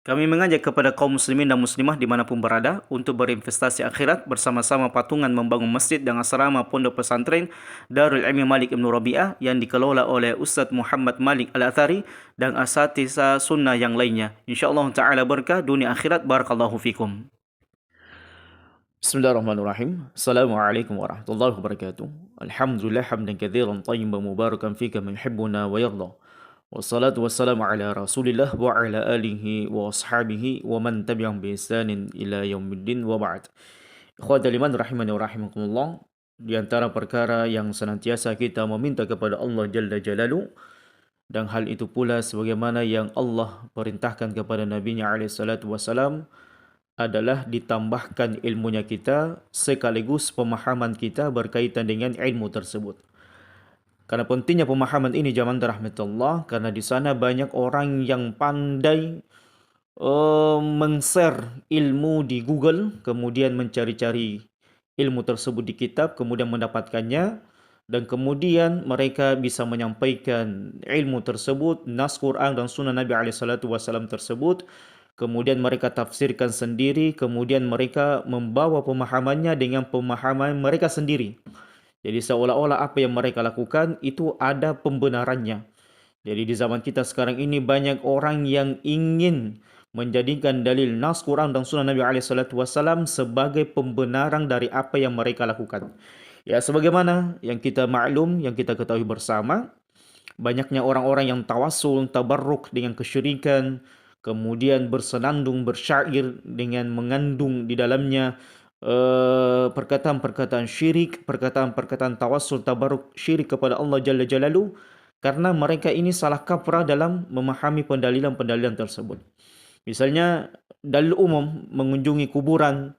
Kami mengajak kepada kaum muslimin dan muslimah dimanapun berada untuk berinvestasi akhirat bersama-sama patungan membangun masjid dan asrama pondok pesantren Darul Ilmi Malik Ibn Rabi'ah yang dikelola oleh Ustaz Muhammad Malik Al-Athari dan asatidz sunnah yang lainnya. InsyaAllah ta'ala berkah dunia akhirat. Barakallahu fikum. Bismillahirrahmanirrahim. Assalamualaikum warahmatullahi wabarakatuh. Alhamdulillah hamdan katsiran tayyiban mubarakan fika man yuhibbuna wa yarda. Wassalatu wassalamu ala Rasulillah wa ala alihi wa ashabihi wa man tabi'ahum bi ihsanin ila yaumiddin wa ba'd. Ikhwatal iman rahimani wa rahimakumullah, di antara perkara yang senantiasa kita meminta kepada Allah Jalla Jalaluhu, dan hal itu pula sebagaimana yang Allah perintahkan kepada Nabi-Nya alaihi salatu wassalam, adalah ditambahkan ilmunya kita sekaligus pemahaman kita berkaitan dengan ilmu tersebut. Karena pentingnya pemahaman ini zaman rahmatullah, karena di sana banyak orang yang pandai men-share ilmu di Google, kemudian mencari-cari ilmu tersebut di kitab, kemudian mendapatkannya, dan kemudian mereka bisa menyampaikan ilmu tersebut, nas Quran dan sunnah Nabi SAW tersebut, kemudian mereka tafsirkan sendiri, kemudian mereka membawa pemahamannya dengan pemahaman mereka sendiri. Jadi seolah-olah apa yang mereka lakukan itu ada pembenarannya. Jadi di zaman kita sekarang ini banyak orang yang ingin menjadikan dalil nas Quran dan sunnah Nabi SAW sebagai pembenaran dari apa yang mereka lakukan. Ya, sebagaimana yang kita maklum, yang kita ketahui bersama, banyaknya orang-orang yang tawassul, tabarruk dengan kesyirikan, kemudian bersenandung, bersyair dengan mengandung di dalamnya perkataan-perkataan syirik, perkataan-perkataan tawassul, tabarruk, syirik kepada Allah Jalla Jalaluhu, karena mereka ini salah kaprah dalam memahami pendalilan-pendalilan tersebut. Misalnya, dalil umum mengunjungi kuburan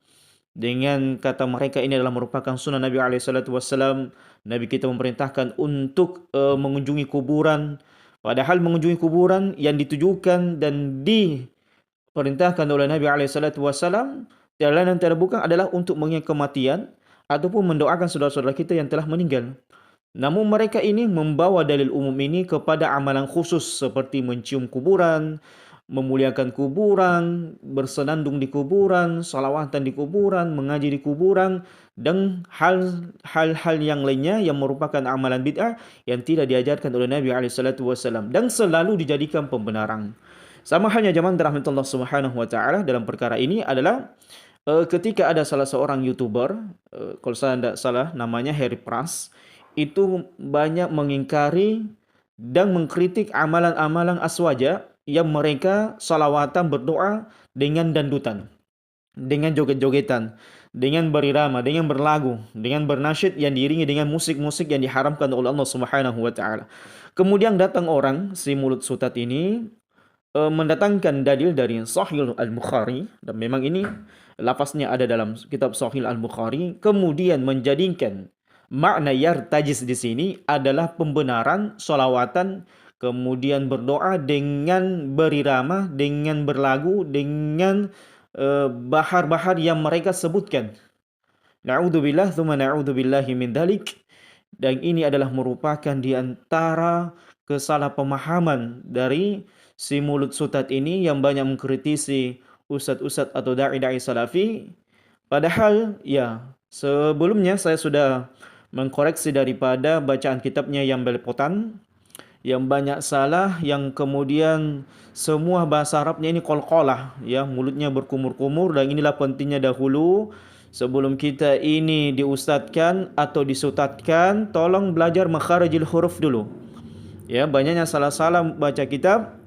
dengan kata mereka ini adalah merupakan sunnah Nabi SAW. Nabi kita memerintahkan untuk mengunjungi kuburan. Padahal mengunjungi kuburan yang ditujukan dan diperintahkan oleh Nabi SAW tiada lain dan tiada bukan adalah untuk mengingat kematian ataupun mendoakan saudara-saudara kita yang telah meninggal. Namun mereka ini membawa dalil umum ini kepada amalan khusus seperti mencium kuburan, memuliakan kuburan, bersenandung di kuburan, salawatan di kuburan, mengaji di kuburan, dan hal-hal yang lainnya yang merupakan amalan bid'ah yang tidak diajarkan oleh Nabi SAW dan selalu dijadikan pembenaran. Sama halnya zaman rahmatullah subhanahu wa ta'ala dalam perkara ini adalah ketika ada salah seorang YouTuber, kalau saya tidak salah namanya Harry Pras, itu banyak mengingkari dan mengkritik amalan-amalan aswaja yang mereka salawatan berdoa dengan dandutan, dengan joget-jogetan, dengan berirama, dengan berlagu, dengan bernasyid yang diiringi dengan musik-musik yang diharamkan oleh Allah Subhanahu wa taala. Kemudian datang orang si mulut sutat ini mendatangkan dalil dari Sahih Al-Bukhari, dan memang ini lafaznya ada dalam kitab Sahih Al-Bukhari, kemudian menjadikan makna yartajiz di sini adalah pembenaran solawatan, kemudian berdoa dengan berirama, dengan berlagu, dengan bahar-bahar yang mereka sebutkan. Na'udzubillah, thumma na'udzubillahi min dalik. Dan ini adalah merupakan di antara kesalahpemahaman dari si mulut sutat ini yang banyak mengkritisi ustadz-ustadz atau da'i-da'i salafi. Padahal ya sebelumnya saya sudah mengkoreksi daripada bacaan kitabnya yang belepotan, yang banyak salah, yang kemudian semua bahasa Arabnya ini qalqalah, ya, mulutnya berkumur-kumur. Dan inilah pentingnya dahulu sebelum kita ini diustadkan atau disutatkan, tolong belajar makharijil huruf dulu. Ya, banyaknya salah-salah baca kitab,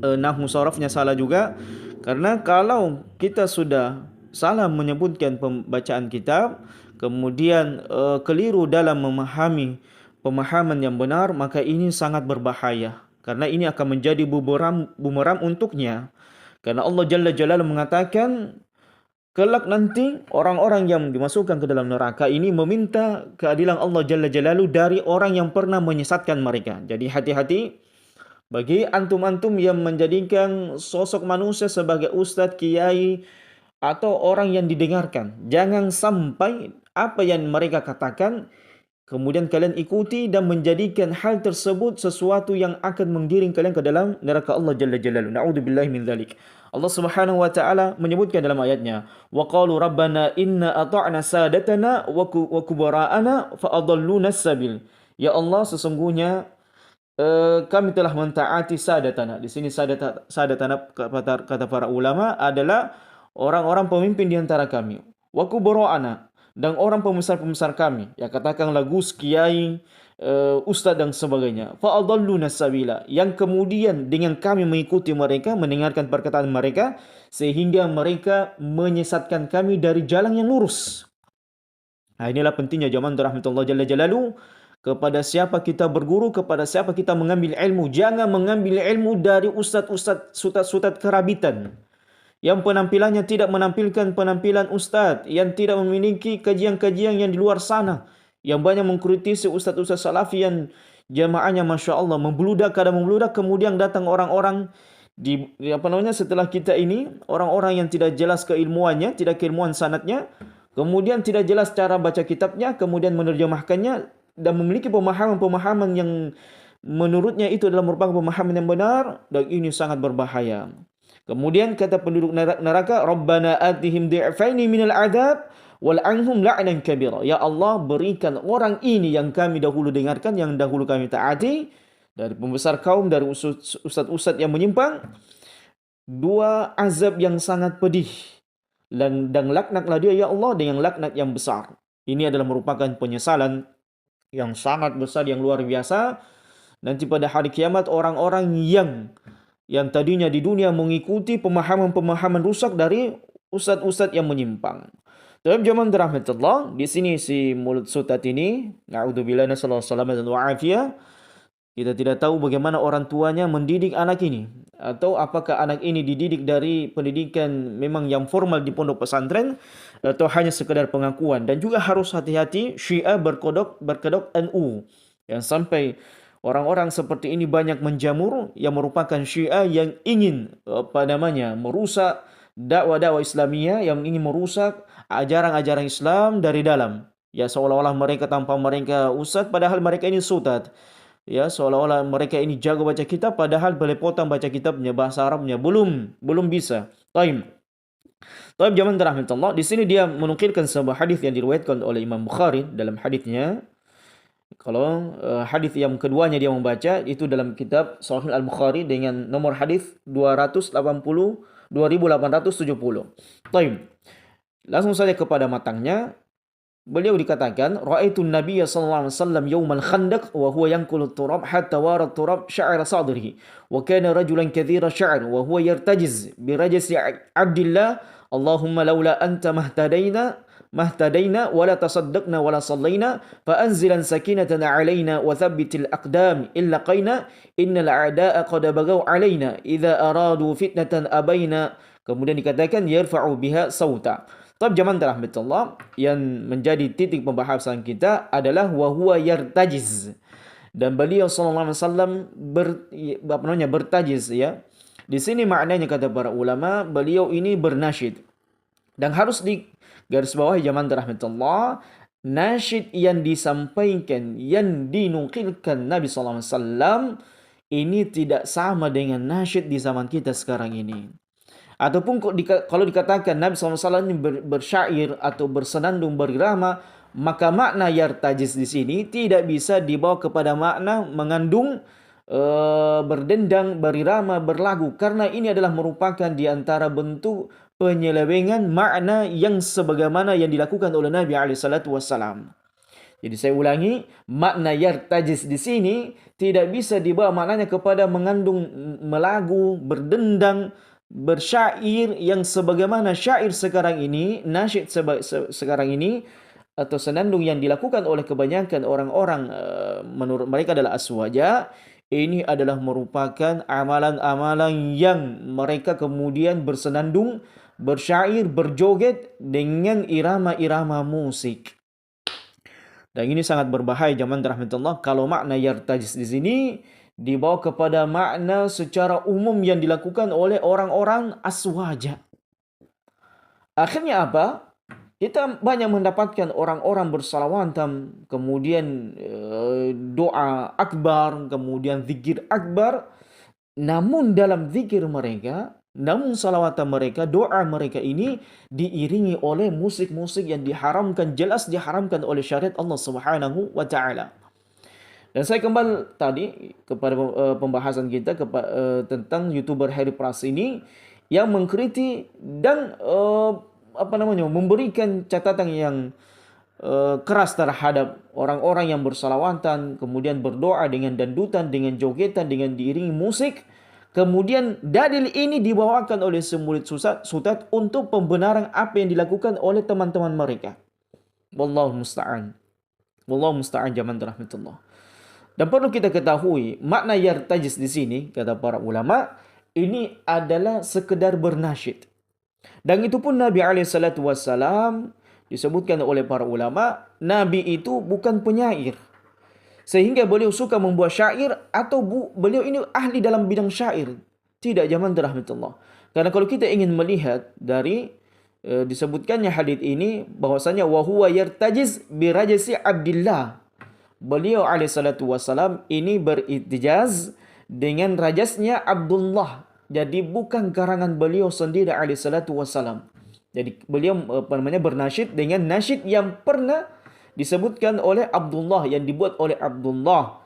nahwu sarafnya salah juga. Karena kalau kita sudah salah menyebutkan pembacaan kitab, kemudian keliru dalam memahami pemahaman yang benar, maka ini sangat berbahaya. Karena ini akan menjadi bumerang untuknya. Karena Allah Jalla Jalaluhu mengatakan, kelak nanti orang-orang yang dimasukkan ke dalam neraka ini meminta keadilan Allah Jalla Jalaluhu dari orang yang pernah menyesatkan mereka. Jadi hati-hati bagi antum-antum yang menjadikan sosok manusia sebagai ustadz, kiai, atau orang yang didengarkan. Jangan sampai apa yang mereka katakan kemudian kalian ikuti dan menjadikan hal tersebut sesuatu yang akan menggiring kalian ke dalam neraka Allah Jalla Jalaluhu. Na'udzubillahi min dzalik. Allah Subhanahu wa taala menyebutkan dalam ayatnya, wa qalu rabbana inna ata'na sadatana wa kubara'ana fa adalluna sabil. Ya Allah, sesungguhnya kami telah mentaati sadatana. Di sini sadatana kata para ulama adalah orang-orang pemimpin di antara kami. Wa kubara'ana, dan orang pembesar-pembesar kami. Ya katakanlah gus, kiai, ustaz dan sebagainya. Fa adalluna sabila, yang kemudian dengan kami mengikuti mereka, mendengarkan perkataan mereka, sehingga mereka menyesatkan kami dari jalan yang lurus. Nah, inilah pentingnya jamaah rahmatullah jalla jalalu, kepada siapa kita berguru, kepada siapa kita mengambil ilmu. Jangan mengambil ilmu dari ustaz-ustaz sutat-sutat kerabitan yang penampilannya tidak menampilkan penampilan ustaz, yang tidak memiliki kajian-kajian yang di luar sana, yang banyak mengkritisi ustaz-ustaz salafi yang jamaahnya Masya Allah membludak, kadang membludak. Kemudian datang orang-orang setelah kita ini, orang-orang yang tidak jelas keilmuannya, tidak keilmuan sanadnya, kemudian tidak jelas cara baca kitabnya, kemudian menerjemahkannya dan memiliki pemahaman-pemahaman yang menurutnya itu adalah merupakan pemahaman yang benar, dan ini sangat berbahaya. Kemudian kata penduduk neraka, Rabbana atihim di'faini minal adab wal anhum la'nan kabira. Ya Allah, berikan orang ini yang kami dahulu dengarkan, yang dahulu kami taati, dari pembesar kaum, dari ustaz-ustaz yang menyimpang, dua azab yang sangat pedih. Dan laknatlah dia ya Allah dengan laknat yang besar. Ini adalah merupakan penyesalan yang sangat besar, yang luar biasa. Nanti pada hari kiamat, orang-orang yang tadinya di dunia mengikuti pemahaman-pemahaman rusak dari ustaz-ustaz yang menyimpang. Dalam zaman rahmatullah, di sini si mulut sutat ini, na'udzubillah nasallahu salamatan wa afiyah, kita tidak tahu bagaimana orang tuanya mendidik anak ini, atau apakah anak ini dididik dari pendidikan memang yang formal di pondok pesantren, atau hanya sekedar pengakuan. Dan juga harus hati-hati Syiah berkedok NU, yang sampai orang-orang seperti ini banyak menjamur, yang merupakan Syiah yang ingin merusak dakwah-dakwah Islamiyah, yang ingin merusak ajaran-ajaran Islam dari dalam. Ya, seolah-olah mereka tanpa mereka ustaz, padahal mereka ini sutat. Ya, seolah-olah mereka ini jago baca kitab, padahal belepotan baca kitabnya, bahasa Arabnya belum bisa. Taib zaman rahmatullah. Di sini dia menukilkan sebuah hadis yang diriwayatkan oleh Imam Bukhari dalam hadisnya. Kalau hadis yang keduanya dia membaca itu dalam kitab Sahih Al-Bukhari dengan nomor hadis 2870. Taib. Langsung saja kepada matangnya. Beliau dikatakan, Ra'aitun Nabiyya sallallahu alaihi wasallam yawmal khandaq wa huwa yanqulu turab hatta wara turab sya'ra sadrihi wa kana rajulan kathira sya'r wa huwa yartajiz bi rajsi Abdillah Allahumma laula anta mahtadaina wa la tasaddaqna wa la sallaina fa anzilan sakinatan alaina wa thabbitil aqdam illa qaina innal a'da'a qad bagaw alaina idza aradu fitnatan abaina. Kemudian dikatakan yarfa'u biha sauta. Tapi zaman rahmatullah, yang menjadi titik pembahasan kita adalah wa huwa yartajiz. Dan beliau sallallahu alaihi wasallam bertajiz, ya. Di sini maknanya kata para ulama, beliau ini bernasyid. Dan harus di garis bawah zaman rahmatullah, nasyid yang disampaikan, yang dinukilkan Nabi sallallahu alaihi wasallam ini tidak sama dengan nasyid di zaman kita sekarang ini. Ataupun kalau dikatakan Nabi SAW ini bersyair atau bersenandung, berirama, maka makna yartajiz di sini tidak bisa dibawa kepada makna mengandung berdendang, berirama, berlagu, karena ini adalah merupakan di antara bentuk penyelewengan makna yang sebagaimana yang dilakukan oleh Nabi SAW. Jadi saya ulangi, makna yartajiz di sini tidak bisa dibawa maknanya kepada mengandung melagu, berdendang, bersyair yang sebagaimana syair sekarang ini, nasyid sekarang ini, atau senandung yang dilakukan oleh kebanyakan orang-orang menurut mereka adalah aswaja. Ini adalah merupakan amalan-amalan yang mereka kemudian bersenandung, bersyair, berjoget dengan irama-irama musik. Dan ini sangat berbahaya zaman rahmatullah kalau makna yartajiz di sini dibawa kepada makna secara umum yang dilakukan oleh orang-orang aswaja. Akhirnya apa? Kita banyak mendapatkan orang-orang bersalawatan, kemudian doa akbar, kemudian zikir akbar. Namun dalam zikir mereka Namun salawatan mereka, doa mereka ini diiringi oleh musik-musik yang diharamkan, jelas diharamkan oleh syariat Allah Subhanahu wa taala. Dan saya kembali tadi kepada pembahasan kita tentang YouTuber Harry Pras ini yang mengkritik dan memberikan catatan yang keras terhadap orang-orang yang bersalawatan, kemudian berdoa dengan dandutan, dengan jogetan, dengan diiringi musik. Kemudian dalil ini dibawakan oleh semurid sutat untuk pembenaran apa yang dilakukan oleh teman-teman mereka. Wallahu musta'an. Wallahu musta'an jaman rahmatullah. Dan perlu kita ketahui, makna yartajiz di sini, kata para ulama, ini adalah sekedar bernasyid. Dan itu pun Nabi SAW disebutkan oleh para ulama, Nabi itu bukan penyair. Sehingga beliau suka membuat syair atau beliau ini ahli dalam bidang syair. Tidak, zaman rahmatullah. Karena kalau kita ingin melihat dari disebutkannya hadis ini bahwasanya wa huwa yartajiz bi rajasi Abdillah. Beliau alaihissalatu wassalam ini beritijaz dengan rajasnya Abdullah. Jadi bukan karangan beliau sendiri alaihissalatu wassalam. Jadi beliau bernasyid dengan nasyid yang pernah disebutkan oleh Abdullah, yang dibuat oleh Abdullah,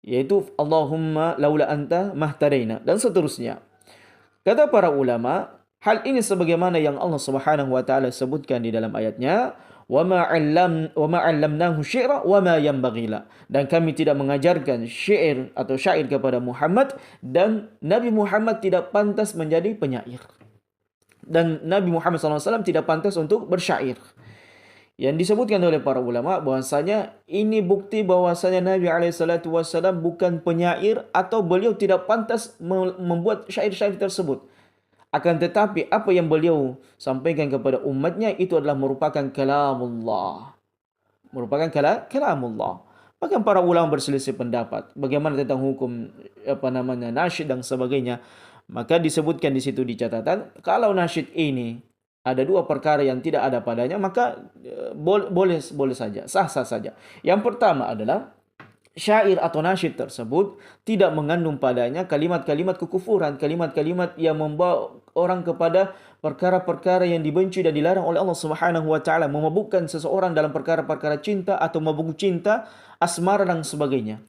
yaitu Allahumma laula anta mahtadaina dan seterusnya. Kata para ulama, hal ini sebagaimana yang Allah Subhanahu wa taala sebutkan di dalam ayatnya, wa ma 'allamnahu syi'ra wa ma yanbaghi la. Dan kami tidak mengajarkan syair atau syair kepada Muhammad, dan Nabi Muhammad tidak pantas menjadi penyair. Dan Nabi Muhammad SAW tidak pantas untuk bersyair. Yang disebutkan oleh para ulama bahwasanya ini bukti bahwasanya Nabi SAW bukan penyair atau beliau tidak pantas membuat syair-syair tersebut. Akan tetapi apa yang beliau sampaikan kepada umatnya itu adalah merupakan kalamullah. Merupakan kalamullah. Bahkan para ulama berselisih pendapat bagaimana tentang hukum nasyid dan sebagainya. Maka disebutkan di situ di catatan, kalau nasyid ini ada dua perkara yang tidak ada padanya, maka boleh saja, sah-sah saja. Yang pertama adalah syair atau nasyid tersebut tidak mengandung padanya kalimat-kalimat kekufuran, kalimat-kalimat yang membawa orang kepada perkara-perkara yang dibenci dan dilarang oleh Allah Subhanahu wa taala, memabukkan seseorang dalam perkara-perkara cinta atau mabuk cinta, asmara dan sebagainya.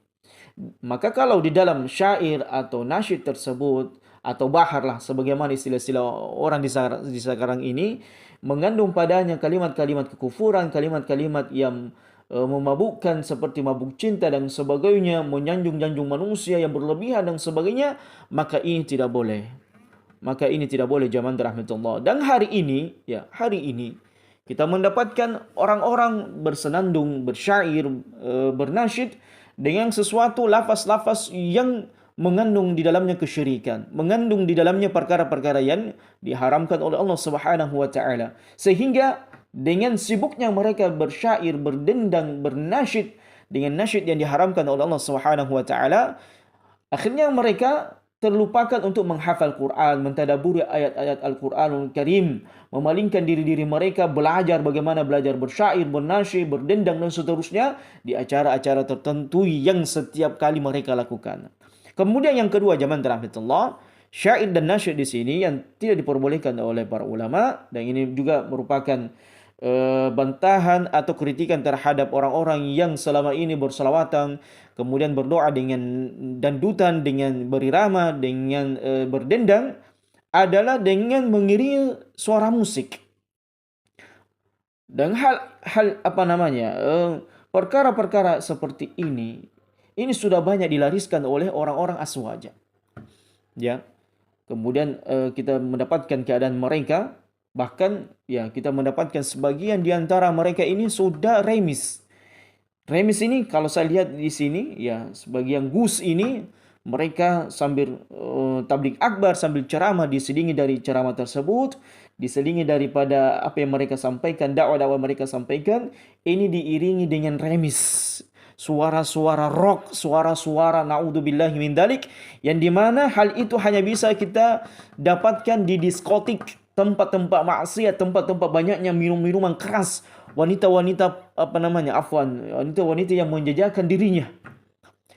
Maka kalau di dalam syair atau nasyid tersebut atau bahar lah sebagaimana istilah-istilah orang di sekarang ini mengandung padanya kalimat-kalimat kekufuran, kalimat-kalimat yang memabukkan seperti mabuk cinta dan sebagainya, menyanjung-janjung manusia yang berlebihan dan sebagainya, maka ini tidak boleh. Maka ini tidak boleh zaman rahmatullah. Dan hari ini kita mendapatkan orang-orang bersenandung, bersyair, bernasyid dengan sesuatu lafaz-lafaz yang mengandung di dalamnya kesyirikan, mengandung di dalamnya perkara-perkara yang diharamkan oleh Allah Subhanahu wa taala. Sehingga dengan sibuknya mereka bersyair, berdendang, bernasyid dengan nasyid yang diharamkan oleh Allah Subhanahu wa taala, akhirnya mereka terlupakan untuk menghafal Quran, mentadaburi ayat-ayat Al-Quranul Karim, memalingkan diri-diri mereka belajar bagaimana belajar bersyair, bernasyid, berdendang dan seterusnya di acara-acara tertentu yang setiap kali mereka lakukan. Kemudian yang kedua, zaman rahmatullah, syair dan nasyid di sini yang tidak diperbolehkan oleh para ulama, dan ini juga merupakan bantahan atau kritikan terhadap orang-orang yang selama ini bersalawatan, kemudian berdoa dengan dandutan, dengan berirama, dengan berdendang, adalah dengan mengiringi suara musik. Dan perkara-perkara seperti ini sudah banyak dilariskan oleh orang-orang aswaja. Ya. Kemudian kita mendapatkan keadaan mereka, bahkan ya kita mendapatkan sebagian di antara mereka ini sudah remis. Remis ini kalau saya lihat di sini ya, sebagian gus ini mereka sambil tabligh akbar, sambil ceramah, diselingi dari ceramah tersebut, diselingi daripada apa yang mereka sampaikan, dakwah-dakwah mereka sampaikan, ini diiringi dengan remis. Suara-suara rock, suara-suara naudzubillahi min dzalik, yang dimana hal itu hanya bisa kita dapatkan di diskotik, tempat-tempat maksiat, tempat-tempat banyaknya minum-minuman keras, wanita-wanita wanita-wanita yang menjajakan dirinya.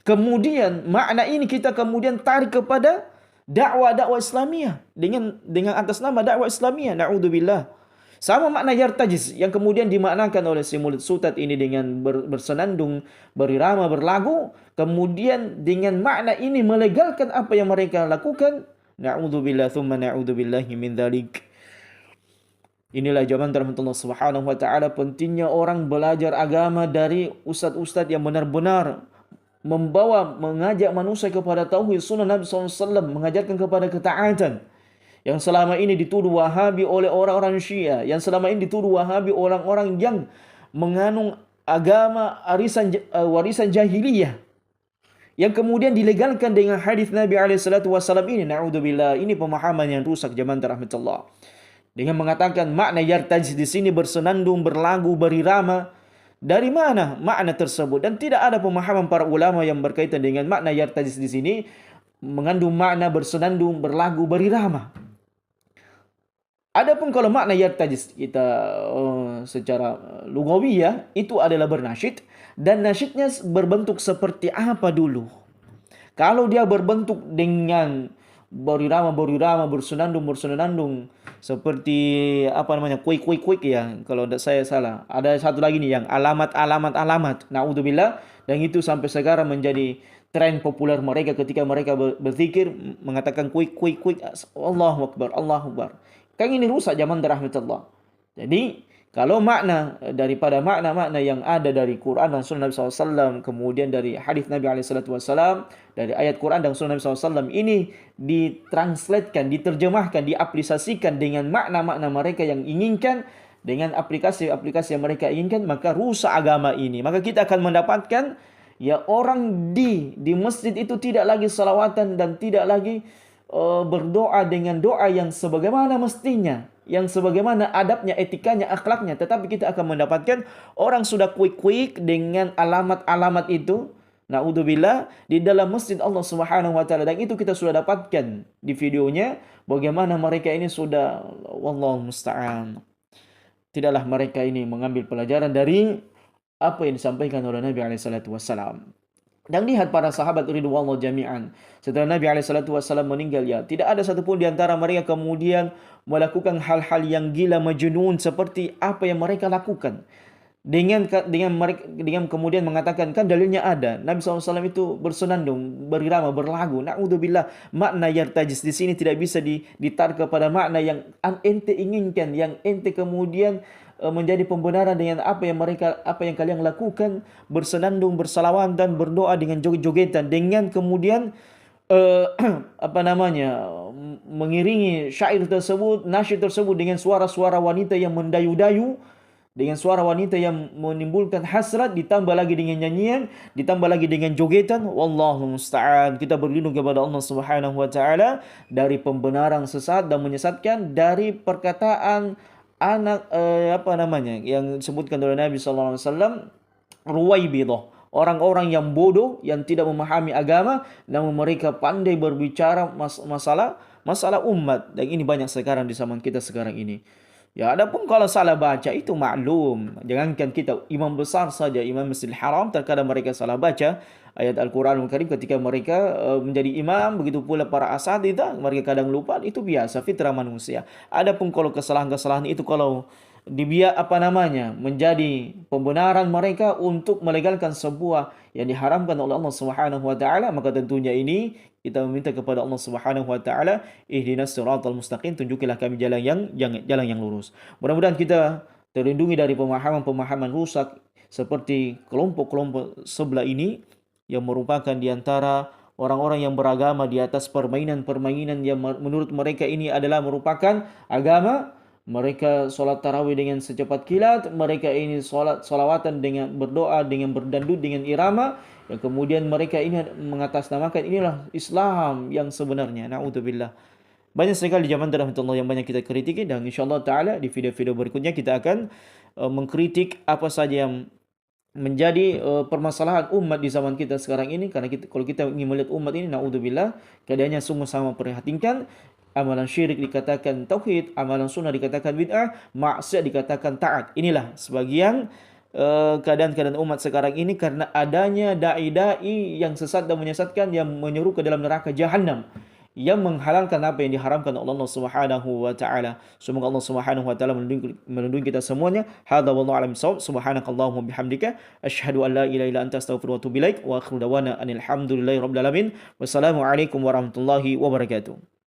Kemudian makna ini kita kemudian tarik kepada dakwah Islamiyah dengan atas nama dakwah Islamiyah. Naudzubillah. Sama makna yartajiz yang kemudian dimaknakan oleh si mulut sutat ini dengan bersenandung, berirama, berlagu. Kemudian dengan makna ini melegalkan apa yang mereka lakukan. Na'udzubillah thumma na'udzubillahi min dzalik. Inilah jawaban rahmatullah subhanahu wa ta'ala pentingnya orang belajar agama dari ustaz-ustaz yang benar-benar mengajak manusia kepada tauhid sunnah Nabi SAW, mengajarkan kepada ketaatan. Yang selama ini dituduh Wahabi oleh orang-orang Syiah, yang selama ini dituduh Wahabi orang-orang yang menganut agama warisan jahiliyah, yang kemudian dilegalkan dengan hadis Nabi SAW ini. Na'udzubillah, ini pemahaman yang rusak zaman rahmatullah. Dengan mengatakan makna yartaj di sini bersenandung, berlagu, berirama. Dari mana makna tersebut? Dan tidak ada pemahaman para ulama yang berkaitan dengan makna yartaj di sini mengandung makna bersenandung, berlagu, berirama. Adapun kalau makna yartaj kita secara lugawiyah itu adalah bernasyid, dan nasyidnya berbentuk seperti apa dulu? Kalau dia berbentuk dengan berirama, bersenandung seperti apa namanya, kuik ya, kalau tidak saya salah. Ada satu lagi nih yang alamat. Naudzubillah. Dan itu sampai sekarang menjadi tren populer mereka ketika mereka berzikir mengatakan kuik. Allahu Akbar. Kan ini rusak zaman rahmatullah. Jadi kalau makna daripada makna-makna yang ada dari Quran dan Sunnah Nabi SAW, kemudian dari hadis Nabi SAW, dari ayat Quran dan Sunnah Nabi SAW ini ditranslatekan, diterjemahkan, diaplikasikan dengan makna-makna mereka yang inginkan, dengan aplikasi-aplikasi yang mereka inginkan, maka rusak agama ini. Maka kita akan mendapatkan ya orang di masjid itu tidak lagi salawatan dan tidak lagi berdoa dengan doa yang sebagaimana mestinya, yang sebagaimana adabnya, etikanya, akhlaknya. Tetapi kita akan mendapatkan orang sudah kuik dengan alamat-alamat itu, naudzubillah, di dalam masjid Allah Subhanahu wa taala. Dan itu kita sudah dapatkan di videonya bagaimana mereka ini sudah, wallahu musta'an. Tidaklah mereka ini mengambil pelajaran dari apa yang disampaikan oleh Nabi alaihi salatu wasallam. Dan lihat para sahabat ridwanullah jami'an. Setelah Nabi SAW meninggal, ya, tidak ada satupun di antara mereka kemudian melakukan hal-hal yang gila majnun seperti apa yang mereka lakukan. Dengan kemudian mengatakan, kan dalilnya ada. Nabi SAW itu bersenandung, berirama, berlagu. Na'udzubillah, makna yartajis di sini tidak bisa ditarik kepada makna yang ente inginkan, yang ente kemudian menjadi pembenaran dengan apa yang kalian lakukan, bersenandung, bersalawatan, berdoa dengan joget-jogetan, dengan kemudian mengiringi syair tersebut, nasyid tersebut dengan suara-suara wanita yang mendayu-dayu, dengan suara wanita yang menimbulkan hasrat, ditambah lagi dengan nyanyian, ditambah lagi dengan jogetan. Wallahu musta'an. Kita berlindung kepada Allah Subhanahu wa taala dari pembenaran sesat dan menyesatkan, dari perkataan yang disebutkan oleh Nabi sallallahu alaihi wasallam, ruwaibidah, orang-orang yang bodoh, yang tidak memahami agama, namun mereka pandai berbicara masalah umat. Dan ini banyak sekarang di zaman kita sekarang ini. Ya, adapun kalau salah baca itu maklum. Jangankan kita, imam besar saja, imam Masjidil Haram, terkadang mereka salah baca ayat Al-Quranul Karim ketika mereka menjadi imam. Begitu pula para asatidzah, mereka kadang lupa. Itu biasa, fitrah manusia. Adapun kalau kesalahan-kesalahan itu kalau menjadi pembenaran mereka untuk melegalkan sebuah yang diharamkan oleh Allah Subhanahu wa taala, maka tentunya ini kita meminta kepada Allah Subhanahu wa taala, ihdinas siratal mustaqim, tunjukilah kami jalan yang lurus. Mudah-mudahan kita terlindungi dari pemahaman-pemahaman rusak seperti kelompok-kelompok sebelah ini yang merupakan di antara orang-orang yang beragama di atas permainan-permainan yang menurut mereka ini adalah merupakan agama. Mereka solat tarawih dengan secepat kilat. Mereka ini solawatan dengan berdoa, dengan berdandut, dengan irama. Yang kemudian mereka ini mengatasnamakan inilah Islam yang sebenarnya. Na'udzubillah. Banyak sekali zaman rahmatullah yang banyak kita kritiki. Dan insyaAllah ta'ala di video-video berikutnya kita akan mengkritik apa saja yang menjadi permasalahan umat di zaman kita sekarang ini. Karena kalau kita ingin melihat umat ini, na'udzubillah, keadaannya sungguh sama prihatinkan. Amalan syirik dikatakan tauhid, amalan sunnah dikatakan bid'ah, maksiat dikatakan taat. Inilah sebagian keadaan-keadaan umat sekarang ini karena adanya dai-dai yang sesat dan menyesatkan, yang menyeru ke dalam neraka jahanam, yang menghalalkan apa yang diharamkan oleh Allah Subhanahu wa taala. Semoga Allah Subhanahu wa taala melindungi kita semuanya. Hadza wallahu a'lam bissawab. Subhanakallahumma bihamdika asyhadu an la ilaha illa anta astaghfiruka wa atubu ilaik wa akhiru da'wana anil hamdulillahi rabbil alamin. Wassalamu alaikum warahmatullahi wabarakatuh.